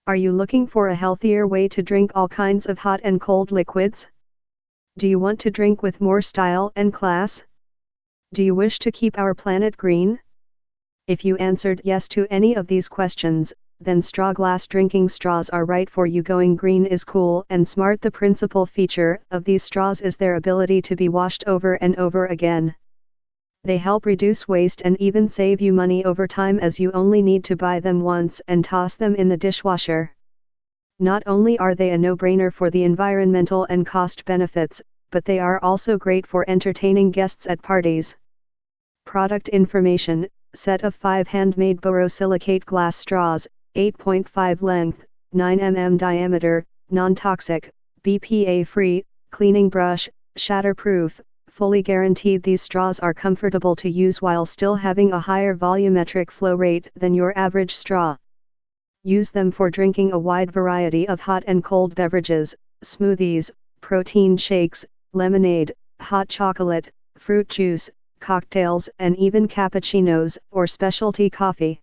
Are you looking for a healthier way to drink all kinds of hot and cold liquids? Do you want to drink with more style and class? Do you wish to keep our planet green? If you answered yes to any of these questions, then straw glass drinking straws are right for you. Going green is cool and smart. The principal feature of these straws is their ability to be washed over and over again. They help reduce waste and even save you money over time, as you only need to buy them once and toss them in the dishwasher. Not only are they a no-brainer for the environmental and cost benefits, but they are also great for entertaining guests at parties. Product information: set of 5 handmade borosilicate glass straws, 8.5 length, 9 mm diameter, non-toxic, BPA-free, cleaning brush, shatter-proof, fully guaranteed. These straws are comfortable to use while still having a higher volumetric flow rate than your average straw. Use them for drinking a wide variety of hot and cold beverages, smoothies, protein shakes, lemonade, hot chocolate, fruit juice, cocktails, and even cappuccinos or specialty coffee.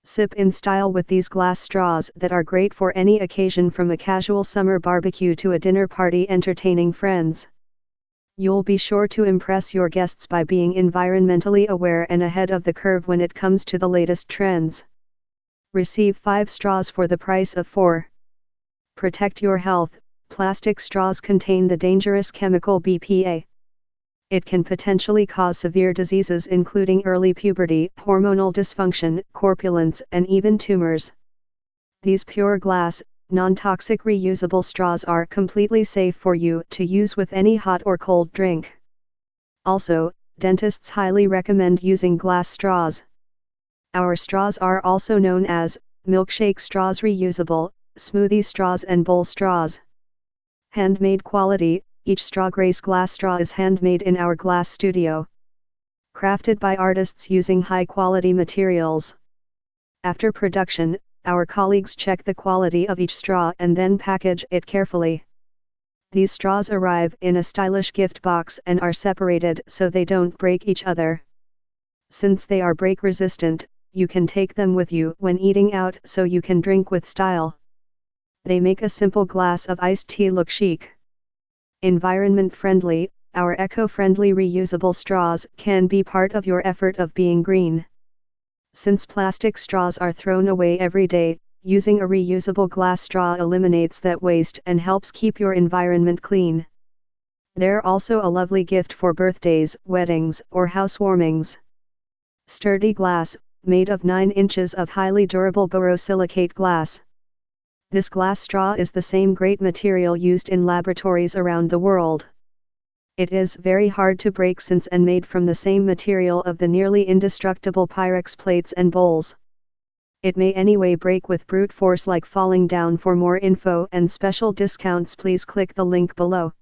Sip in style with these glass straws that are great for any occasion, from a casual summer barbecue to a dinner party entertaining friends. You'll be sure to impress your guests by being environmentally aware and ahead of the curve when it comes to the latest trends. Receive 5 straws for the price of 4. Protect your health. Plastic straws contain the dangerous chemical BPA. It can potentially cause severe diseases including early puberty, hormonal dysfunction, corpulence, and even tumors. These pure glass, non-toxic reusable straws are completely safe for you to use with any hot or cold drink. Also, dentists highly recommend using glass straws. Our straws are also known as milkshake straws, reusable, smoothie straws, and bowl straws. Handmade quality: each StrawGrace Glass Straw is handmade in our glass studio. Crafted by artists using high-quality materials. After production, our colleagues check the quality of each straw and then package it carefully. These straws arrive in a stylish gift box and are separated so they don't break each other. Since they are break-resistant, you can take them with you when eating out so you can drink with style. They make a simple glass of iced tea look chic. Environment-friendly: our eco-friendly reusable straws can be part of your effort of being green. Since plastic straws are thrown away every day, using a reusable glass straw eliminates that waste and helps keep your environment clean. They're also a lovely gift for birthdays, weddings, or housewarmings. Sturdy glass, made of 9 inches of highly durable borosilicate glass. This glass straw is the same great material used in laboratories around the world. It is very hard to break since and made from the same material of the nearly indestructible Pyrex plates and bowls. It may anyway break with brute force like falling down. For more info and special discounts, please click the link below.